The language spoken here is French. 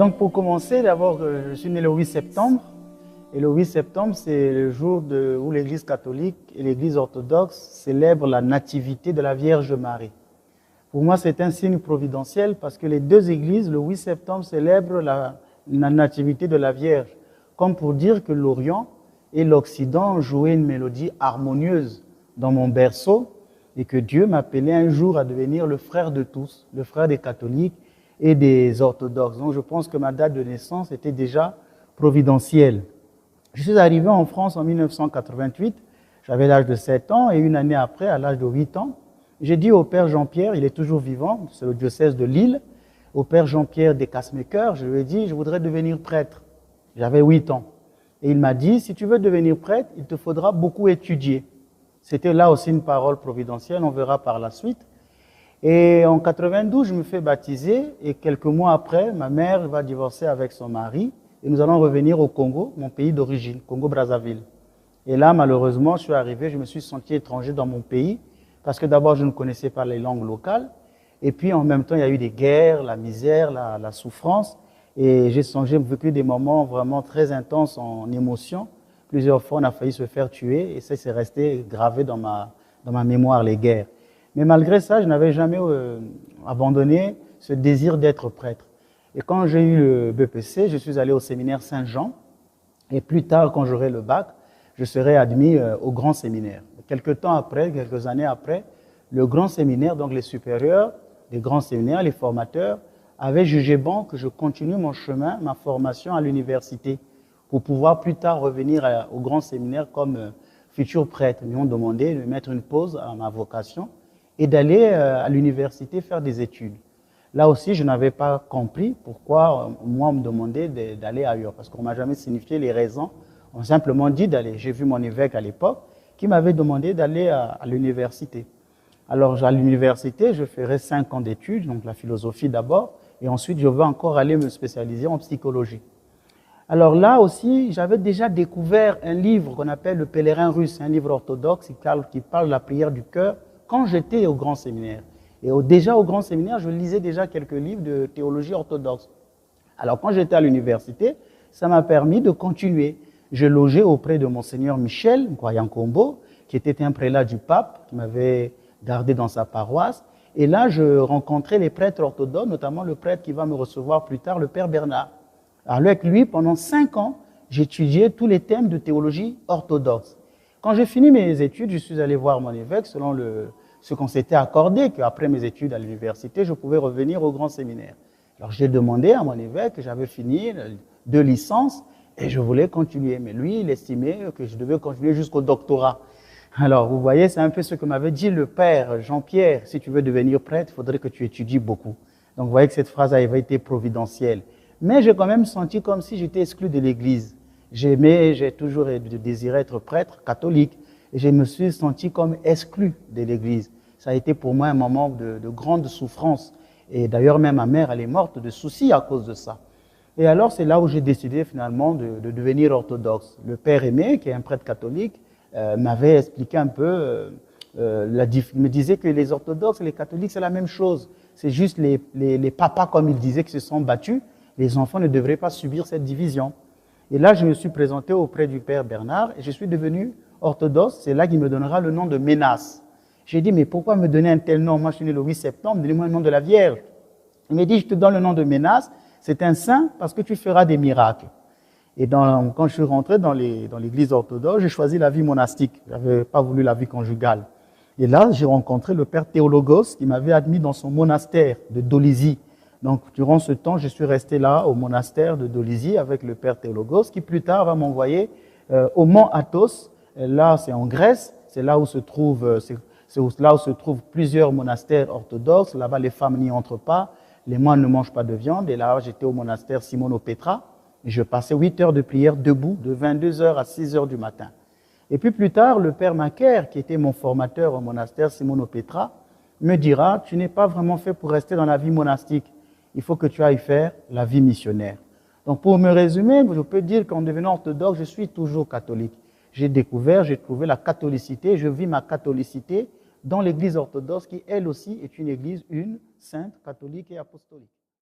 Donc pour commencer, d'abord, je suis né le 8 septembre. Et le 8 septembre, c'est le jour où l'Église catholique et l'Église orthodoxe célèbrent la nativité de la Vierge Marie. Pour moi, c'est un signe providentiel parce que les deux églises, le 8 septembre, célèbrent la nativité de la Vierge, comme pour dire que l'Orient et l'Occident jouaient une mélodie harmonieuse dans mon berceau et que Dieu m'appelait un jour à devenir le frère de tous, le frère des catholiques et des orthodoxes. Donc je pense que ma date de naissance était déjà providentielle. Je suis arrivé en France en 1988, j'avais l'âge de 7 ans et une année après, à l'âge de 8 ans, j'ai dit au père Jean-Pierre, il est toujours vivant, c'est le diocèse de Lille, au père Jean-Pierre Descasmequeurs, je lui ai dit, je voudrais devenir prêtre. J'avais 8 ans. Et il m'a dit, si tu veux devenir prêtre, il te faudra beaucoup étudier. C'était là aussi une parole providentielle, on verra par la suite. Et en 92, je me fais baptiser et quelques mois après, ma mère va divorcer avec son mari et nous allons revenir au Congo, mon pays d'origine, Congo-Brazzaville. Et là, malheureusement, je suis arrivé, je me suis senti étranger dans mon pays parce que d'abord, je ne connaissais pas les langues locales et puis en même temps, il y a eu des guerres, la misère, la souffrance et j'ai vécu des moments vraiment très intenses en émotion. Plusieurs fois, on a failli se faire tuer et ça, c'est resté gravé dans ma mémoire, les guerres. Mais malgré ça, je n'avais jamais abandonné ce désir d'être prêtre. Et quand j'ai eu le BPC, je suis allé au séminaire Saint-Jean. Et plus tard, quand j'aurai le bac, je serai admis au grand séminaire. Quelques temps après, quelques années après, le grand séminaire, donc les supérieurs des grands séminaires, les formateurs, avaient jugé bon que je continue mon chemin, ma formation à l'université, pour pouvoir plus tard revenir au grand séminaire comme futur prêtre. Ils m'ont demandé de mettre une pause à ma vocation et d'aller à l'université faire des études. Là aussi, je n'avais pas compris pourquoi moi on me demandait d'aller ailleurs, parce qu'on ne m'a jamais signifié les raisons. On m'a simplement dit d'aller. J'ai vu mon évêque à l'époque qui m'avait demandé d'aller à l'université. Alors à l'université, je ferai 5 ans d'études, donc la philosophie d'abord, et ensuite je vais encore aller me spécialiser en psychologie. Alors là aussi, j'avais déjà découvert un livre qu'on appelle Le Pèlerin russe, un livre orthodoxe qui parle de la prière du cœur, quand j'étais au grand séminaire. Et déjà au grand séminaire, je lisais déjà quelques livres de théologie orthodoxe. Alors quand j'étais à l'université, ça m'a permis de continuer. Je logeais auprès de Monseigneur Michel Nkwayankombo, qui était un prélat du pape, qui m'avait gardé dans sa paroisse. Et là, je rencontrais les prêtres orthodoxes, notamment le prêtre qui va me recevoir plus tard, le père Bernard. Alors avec lui, pendant 5 ans, j'étudiais tous les thèmes de théologie orthodoxe. Quand j'ai fini mes études, je suis allé voir mon évêque selon ce qu'on s'était accordé, qu'après mes études à l'université, je pouvais revenir au grand séminaire. Alors j'ai demandé à mon évêque, j'avais fini 2 licences et je voulais continuer. Mais lui, il estimait que je devais continuer jusqu'au doctorat. Alors vous voyez, c'est un peu ce que m'avait dit le père Jean-Pierre. Si tu veux devenir prêtre, il faudrait que tu étudies beaucoup. Donc vous voyez que cette phrase avait été providentielle. Mais j'ai quand même senti comme si j'étais exclu de l'Église. J'ai toujours désiré être prêtre catholique et je me suis senti comme exclu de l'Église. Ça a été pour moi un moment de grande souffrance. Et d'ailleurs, même ma mère, elle est morte de soucis à cause de ça. Et alors, c'est là où j'ai décidé finalement de devenir orthodoxe. Le père Aimé, qui est un prêtre catholique, m'avait expliqué un peu, il me disait que les orthodoxes et les catholiques, c'est la même chose. C'est juste les papas, comme il disait, qui se sont battus. Les enfants ne devraient pas subir cette division. Et là, je me suis présenté auprès du père Bernard et je suis devenu orthodoxe. C'est là qu'il me donnera le nom de Ménas. J'ai dit, mais pourquoi me donner un tel nom? Moi, je suis né le 8 septembre, donnez-moi le nom de la Vierge. Il m'a dit, je te donne le nom de Ménas. C'est un saint parce que tu feras des miracles. Et quand je suis rentré dans l'église orthodoxe, j'ai choisi la vie monastique. Je n'avais pas voulu la vie conjugale. Et là, j'ai rencontré le père Théologos qui m'avait admis dans son monastère de Dolisie. Donc, durant ce temps, je suis resté là, au monastère de Dolisie, avec le père Théologos, qui plus tard va m'envoyer au mont Athos. Là, c'est en Grèce. C'est là où se trouvent plusieurs monastères orthodoxes. Là-bas, les femmes n'y entrent pas. Les moines ne mangent pas de viande. Et là, j'étais au monastère Simono-Pétra. Et je passais 8 heures de prière debout, de 22 heures à 6 heures du matin. Et puis plus tard, le père Macaire, qui était mon formateur au monastère Simono-Pétra, me dira, tu n'es pas vraiment fait pour rester dans la vie monastique. Il faut que tu ailles faire la vie missionnaire. Donc pour me résumer, je peux dire qu'en devenant orthodoxe, je suis toujours catholique. J'ai trouvé la catholicité, je vis ma catholicité dans l'église orthodoxe qui, elle aussi, est une église une, sainte, catholique et apostolique.